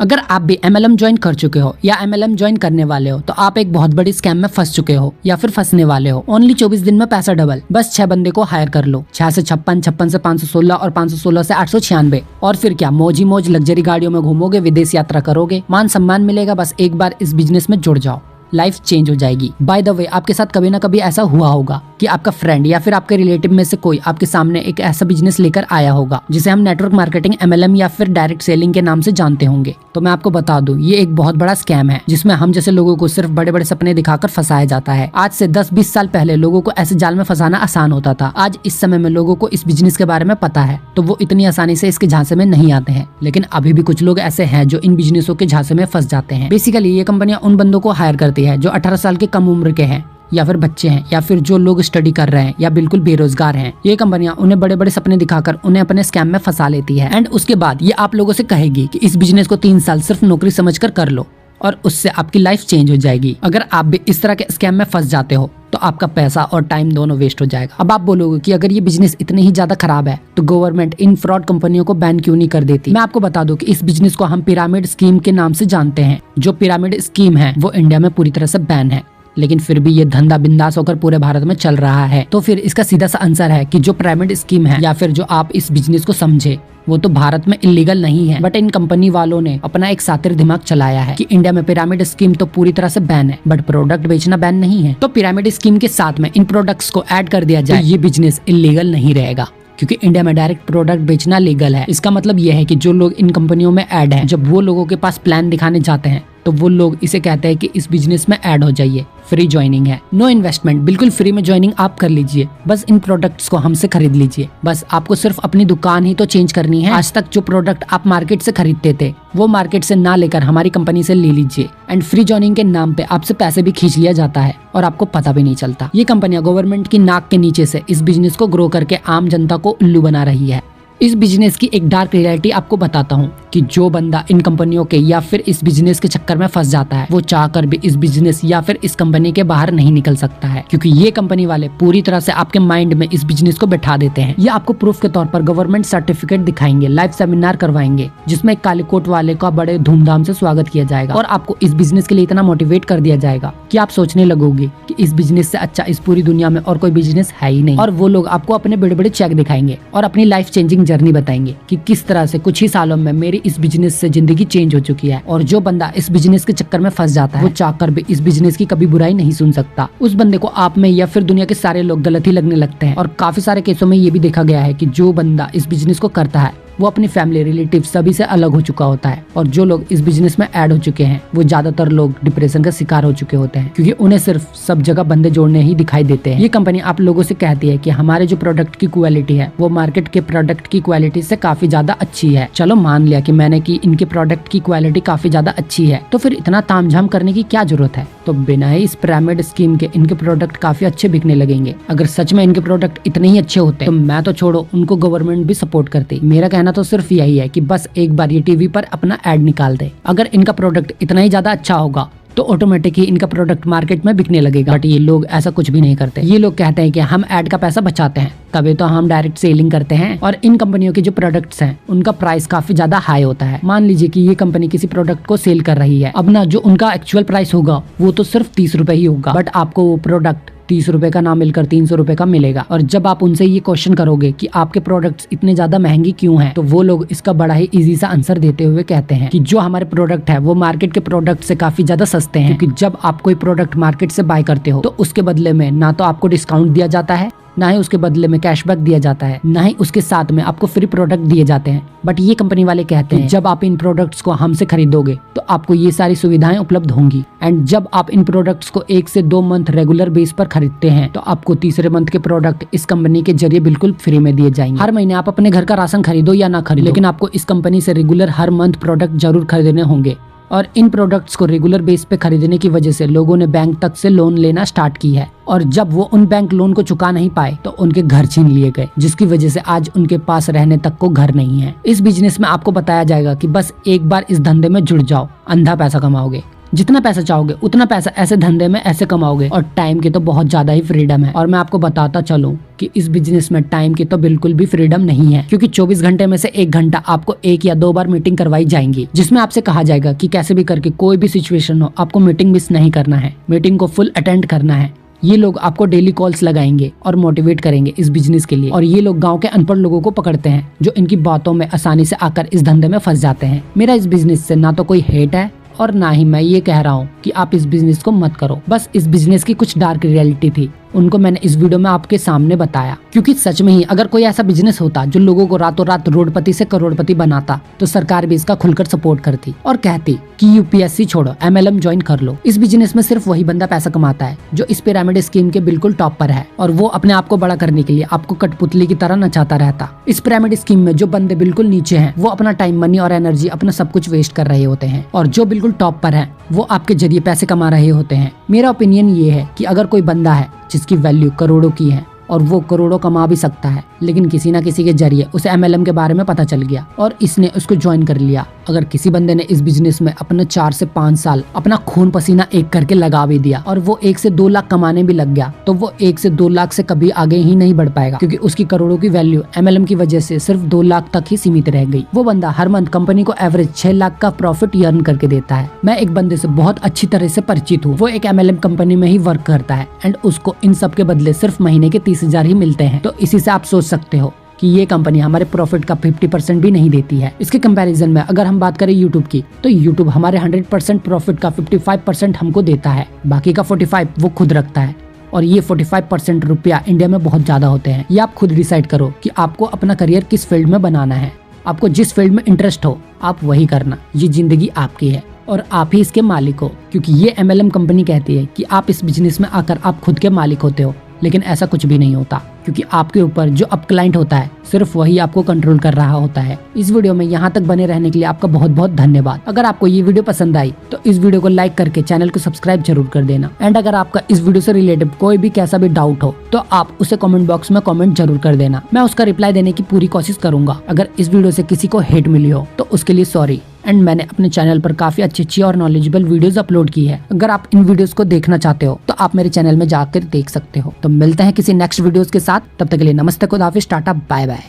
अगर आप भी MLM ज्वाइन कर चुके हो या MLM ज्वाइन करने वाले हो तो आप एक बहुत बड़ी स्कैम में फंस चुके हो या फिर फंसने वाले हो। ओनली 24 दिन में पैसा डबल, बस 6 बंदे को हायर कर लो। 6 से 56, 56 से 516 और 516 से 896। और फिर क्या मौज ही मौज लग्जरी गाड़ियों में घूमोगे, विदेश यात्रा करोगे, मान सम्मान मिलेगा। बस एक बार इस बिजनेस में जुड़ जाओ, लाइफ चेंज हो जाएगी। बाय द वे, आपके साथ कभी ना कभी ऐसा हुआ होगा कि आपका फ्रेंड या फिर आपके रिलेटिव में से कोई आपके सामने एक ऐसा बिजनेस लेकर आया होगा जिसे हम नेटवर्क मार्केटिंग, MLM या फिर डायरेक्ट सेलिंग के नाम से जानते होंगे। तो मैं आपको बता दूं, ये एक बहुत बड़ा स्कैम है जिसमें हम जैसे लोगों को सिर्फ बड़े बड़े सपने दिखाकर फंसाया जाता है। आज से 10-20 साल पहले लोगों को ऐसे जाल में फंसाना आसान होता था। आज इस समय में लोगों को इस बिजनेस के बारे में पता है तो वो इतनी आसानी से इसके झांसे में नहीं आते हैं। लेकिन अभी भी कुछ लोग ऐसे हैं जो इन बिजनेसों के झांसे में फंस जाते हैं। बेसिकली ये कंपनियां उन बंदों को हायर करती है जो 18 साल के कम उम्र के हैं या फिर बच्चे हैं या फिर जो लोग स्टडी कर रहे हैं या बिल्कुल बेरोजगार हैं। ये कंपनियां उन्हें बड़े बड़े सपने दिखाकर उन्हें अपने स्कैम में फंसा लेती है एंड उसके बाद ये आप लोगों से कहेगी कि इस बिजनेस को 3 साल सिर्फ नौकरी समझकर कर लो और उससे आपकी लाइफ चेंज हो जाएगी। अगर आप भी इस तरह के स्कैम में फंस जाते हो तो आपका पैसा और टाइम दोनों वेस्ट हो जाएगा। अब आप बोलोगे कि अगर ये बिजनेस इतने ही ज्यादा खराब है तो गवर्नमेंट इन फ्रॉड कंपनियों को बैन क्यों नहीं कर देती। मैं आपको बता दूं कि इस बिजनेस को हम पिरामिड स्कीम के नाम से जानते हैं। जो पिरामिड स्कीम है वो इंडिया में पूरी तरह से बैन है, लेकिन फिर भी ये धंधा बिंदास होकर पूरे भारत में चल रहा है। तो फिर इसका सीधा सा आंसर है कि जो पिरामिड स्कीम है या फिर जो आप इस बिजनेस को समझे वो तो भारत में इलीगल नहीं है, बट इन कंपनी वालों ने अपना एक सातिर दिमाग चलाया है कि इंडिया में पिरामिड स्कीम तो पूरी तरह से बैन है बट प्रोडक्ट बेचना बैन नहीं है। तो पिरामिड स्कीम के साथ में इन प्रोडक्ट्स को ऐड कर दिया जाए तो ये बिजनेस इलीगल नहीं रहेगा, क्योंकि इंडिया में डायरेक्ट प्रोडक्ट बेचना लीगल है। इसका मतलब यह है कि जो लोग इन कंपनियों में ऐड हैं, जब वो लोगों के पास प्लान दिखाने जाते हैं तो वो लोग इसे कहते हैं कि इस बिजनेस में ऐड हो जाइए, फ्री ज्वाइनिंग है, नो इन्वेस्टमेंट, बिल्कुल फ्री में ज्वाइनिंग आप कर लीजिए। बस इन प्रोडक्ट्स को हमसे खरीद लीजिए। बस आपको सिर्फ अपनी दुकान ही तो चेंज करनी है। आज तक जो प्रोडक्ट आप मार्केट से खरीदते थे वो मार्केट से ना लेकर हमारी कंपनी से ले लीजिए एंड फ्री ज्वाइनिंग के नाम पे आपसे पैसे भी खींच लिया जाता है और आपको पता भी नहीं चलता। ये कंपनियां गवर्नमेंट की नाक के नीचे से इस बिजनेस को ग्रो करके आम जनता को उल्लू बना रही है। इस बिजनेस की एक डार्क रियलिटी आपको बताता हूँ कि जो बंदा इन कंपनियों के या फिर इस बिजनेस के चक्कर में फंस जाता है वो चाहकर भी इस बिजनेस या फिर इस कंपनी के बाहर नहीं निकल सकता है, क्योंकि ये कंपनी वाले पूरी तरह से आपके माइंड में इस बिजनेस को बैठा देते हैं। ये आपको प्रूफ के तौर पर गवर्नमेंट सर्टिफिकेट दिखाएंगे, लाइव सेमिनार करवाएंगे जिसमें काले कोट वाले का बड़े धूमधाम से स्वागत किया जाएगा और आपको इस बिजनेस के लिए इतना मोटिवेट कर दिया जाएगा कि आप सोचने लगोगे कि इस बिजनेस से अच्छा इस पूरी दुनिया में और कोई बिजनेस है ही नहीं। और वो लोग आपको अपने बड़े बड़े चेक दिखाएंगे और अपनी लाइफ चेंजिंग जर्नी बताएंगे कि किस तरह से कुछ ही सालों में मेरी इस बिजनेस से जिंदगी चेंज हो चुकी है। और जो बंदा इस बिजनेस के चक्कर में फंस जाता है वो चाहकर भी इस बिजनेस की कभी बुराई नहीं सुन सकता। उस बंदे को आप में या फिर दुनिया के सारे लोग गलत ही लगने लगते हैं। और काफी सारे केसों में ये भी देखा गया है कि जो बंदा इस बिजनेस को करता है वो अपनी फैमिली, रिलेटिव सभी से अलग हो चुका होता है। और जो लोग इस बिजनेस में ऐड हो चुके हैं वो ज्यादातर लोग डिप्रेशन का शिकार हो चुके होते हैं, क्योंकि उन्हें सिर्फ सब जगह बंदे जोड़ने ही दिखाई देते हैं। ये कंपनी आप लोगों से कहती है कि हमारे जो प्रोडक्ट की क्वालिटी है वो मार्केट के प्रोडक्ट की क्वालिटी से काफी ज्यादा अच्छी है। चलो मान लिया कि मैंने कि इनके प्रोडक्ट की क्वालिटी काफी ज्यादा अच्छी है, तो फिर इतना तामझाम करने की क्या जरूरत है। तो बिना ही इस पिरामिड स्कीम के इनके प्रोडक्ट काफी अच्छे बिकने लगेंगे। अगर सच में इनके प्रोडक्ट इतने ही अच्छे होते तो मैं तो छोड़ो, उनको गवर्नमेंट भी सपोर्ट करती। मेरा कहना तो सिर्फ यही है कि बस एक बार ये टीवी पर अपना एड निकाल दे। अगर इनका प्रोडक्ट इतना ही ज्यादा अच्छा होगा तो ऑटोमेटिक ही इनका प्रोडक्ट मार्केट में बिकने लगेगा। बट ये लोग ऐसा कुछ भी नहीं करते। ये लोग कहते हैं कि हम ऐड का पैसा बचाते हैं, तभी तो हम डायरेक्ट सेलिंग करते हैं। और इन कंपनियों के जो प्रोडक्ट्स हैं उनका प्राइस काफी ज्यादा हाई होता है। मान लीजिए कि ये कंपनी किसी प्रोडक्ट को सेल कर रही है, अब ना जो उनका एक्चुअल प्राइस होगा वो तो सिर्फ 30 रुपए ही होगा, बट आपको वो प्रोडक्ट 30 रुपए का ना मिलकर 300 रुपए का मिलेगा। और जब आप उनसे ये क्वेश्चन करोगे कि आपके प्रोडक्ट्स इतने ज्यादा महंगी क्यों हैं, तो वो लोग इसका बड़ा ही इजी सा आंसर देते हुए कहते हैं कि जो हमारे प्रोडक्ट है वो मार्केट के प्रोडक्ट से काफी ज्यादा सस्ते हैं। क्योंकि जब आप कोई प्रोडक्ट मार्केट से बाय करते हो तो उसके बदले में ना तो आपको डिस्काउंट दिया जाता है, ना ही उसके बदले में कैशबैक दिया जाता है, ना ही उसके साथ में आपको फ्री प्रोडक्ट दिए जाते हैं। बट ये कंपनी वाले कहते हैं जब आप इन प्रोडक्ट्स को हमसे खरीदोगे तो आपको ये सारी सुविधाएं उपलब्ध होंगी। एंड जब आप इन प्रोडक्ट्स को 1 से 2 मंथ रेगुलर बेस पर खरीदते हैं तो आपको तीसरे मंथ के प्रोडक्ट इस कंपनी के जरिए बिल्कुल फ्री में दिए जाएंगे। हर महीने आप अपने घर का राशन खरीदो या ना खरीदो, लेकिन आपको इस कंपनी से रेगुलर हर मंथ प्रोडक्ट जरूर खरीदने होंगे। और इन प्रोडक्ट्स को रेगुलर बेस पे खरीदने की वजह से लोगों ने बैंक तक से लोन लेना स्टार्ट की है। और जब वो उन बैंक लोन को चुका नहीं पाए तो उनके घर छीन लिए गए, जिसकी वजह से आज उनके पास रहने तक को घर नहीं है। इस बिजनेस में आपको बताया जाएगा कि बस एक बार इस धंधे में जुड़ जाओ, अंधा पैसा कमाओगे। जितना पैसा चाहोगे उतना पैसा ऐसे धंधे में ऐसे कमाओगे, और टाइम की तो बहुत ज्यादा ही फ्रीडम है। और मैं आपको बताता चलूं कि इस बिजनेस में टाइम की तो बिल्कुल भी फ्रीडम नहीं है, क्योंकि 24 घंटे में से 1 घंटा आपको 1 या 2 बार मीटिंग करवाई जाएंगी, जिसमें आपसे कहा जाएगा कि कैसे भी करके कोई भी सिचुएशन हो आपको मीटिंग मिस नहीं करना है, मीटिंग को फुल अटेंड करना है। ये लोग आपको डेली कॉल्स लगाएंगे और मोटिवेट करेंगे इस बिजनेस के लिए। और ये लोग गांव के अनपढ़ लोगों को पकड़ते हैं जो इनकी बातों में आसानी से आकर इस धंधे में फंस जाते हैं। मेरा इस बिजनेस से ना तो कोई हेट है और ना ही मैं ये कह रहा हूँ कि आप इस बिजनेस को मत करो। बस इस बिजनेस की कुछ डार्क रियलिटी थी, उनको मैंने इस वीडियो में आपके सामने बताया, क्योंकि सच में ही अगर कोई ऐसा बिजनेस होता जो लोगों को रातों रात रोडपति से करोड़पति बनाता तो सरकार भी इसका खुलकर सपोर्ट करती और कहती कि यूपीएससी छोड़ो, MLM ज्वाइन कर लो। इस बिजनेस में सिर्फ वही बंदा पैसा कमाता है जो इस पिरामिड स्कीम के बिल्कुल टॉप पर है, और वो अपने आप को बड़ा करने के लिए आपको कठपुतली की तरह नचाता रहता। इस पिरामिड स्कीम में जो बंदे बिल्कुल नीचे हैं वो अपना टाइम, मनी और एनर्जी, अपना सब कुछ वेस्ट कर रहे होते हैं, और जो बिल्कुल टॉप पर है वो आपके जरिए पैसे कमा रहे होते हैं। मेरा ओपिनियन ये है कि अगर कोई बंदा है जिसकी वैल्यू करोड़ों की है और वो करोड़ों कमा भी सकता है, लेकिन किसी ना किसी के जरिए उसे MLM के बारे में पता चल गया और इसने उसको ज्वाइन कर लिया। अगर किसी बंदे ने इस बिजनेस में अपने 4 से 5 साल अपना खून पसीना एक करके लगा भी दिया और वो 1 से 2 लाख कमाने भी लग गया, तो वो 1 से 2 लाख से कभी आगे ही नहीं बढ़ पाएगा, क्योंकि उसकी करोड़ों की वैल्यू MLM की वजह से सिर्फ 2 लाख तक ही सीमित रह गई। वो बंदा हर मंथ कंपनी को एवरेज 6 लाख का प्रॉफिट अर्न करके देता है। मैं एक बंदे से बहुत अच्छी तरह से परिचित हूँ, वो एक MLM कंपनी में ही वर्क करता है एंड उसको इन सब के बदले सिर्फ महीने के 30,000 ही मिलते हैं। तो इसी से आप सोच सकते हो कि ये कंपनी हमारे प्रॉफिट का 50% भी नहीं देती है। इसके कंपैरिजन में अगर हम बात करें यूट्यूब की, तो यूट्यूब हमारे 100% प्रॉफिट का 55% हमको देता है, बाकी का 45% वो खुद रखता है। और ये 45% रुपया इंडिया में बहुत ज्यादा होते हैं। ये आप खुद डिसाइड करो कि आपको अपना करियर किस फील्ड में बनाना है। आपको जिस फील्ड में इंटरेस्ट हो आप वही करना। ये जिंदगी आपकी है और आप ही इसके मालिक हो, क्योंकि ये MLM कंपनी कहती है कि आप इस बिजनेस में आकर आप खुद के मालिक होते हो, लेकिन ऐसा कुछ भी नहीं होता, क्योंकि आपके ऊपर जो अब क्लाइंट होता है सिर्फ वही आपको कंट्रोल कर रहा होता है। इस वीडियो में यहाँ तक बने रहने के लिए आपका बहुत बहुत धन्यवाद। अगर आपको ये वीडियो पसंद आई तो इस वीडियो को लाइक करके चैनल को सब्सक्राइब जरूर कर देना। एंड अगर आपका इस वीडियो से रिलेटेड कोई भी कैसा भी डाउट हो तो आप उसे कमेंट बॉक्स में कमेंट जरूर कर देना, मैं उसका रिप्लाई देने की पूरी कोशिश करूंगा। अगर इस वीडियो से किसी को हेट मिली हो तो उसके लिए सॉरी। एंड मैंने अपने चैनल पर काफी अच्छी और नॉलेजेबल वीडियोस अपलोड की है, अगर आप इन वीडियोस को देखना चाहते हो तो आप मेरे चैनल में जाकर देख सकते हो। तो मिलते हैं किसी नेक्स्ट वीडियोस के साथ, तब तक के लिए नमस्ते, खुदा हाफिज़, टाटा, बाय बाय।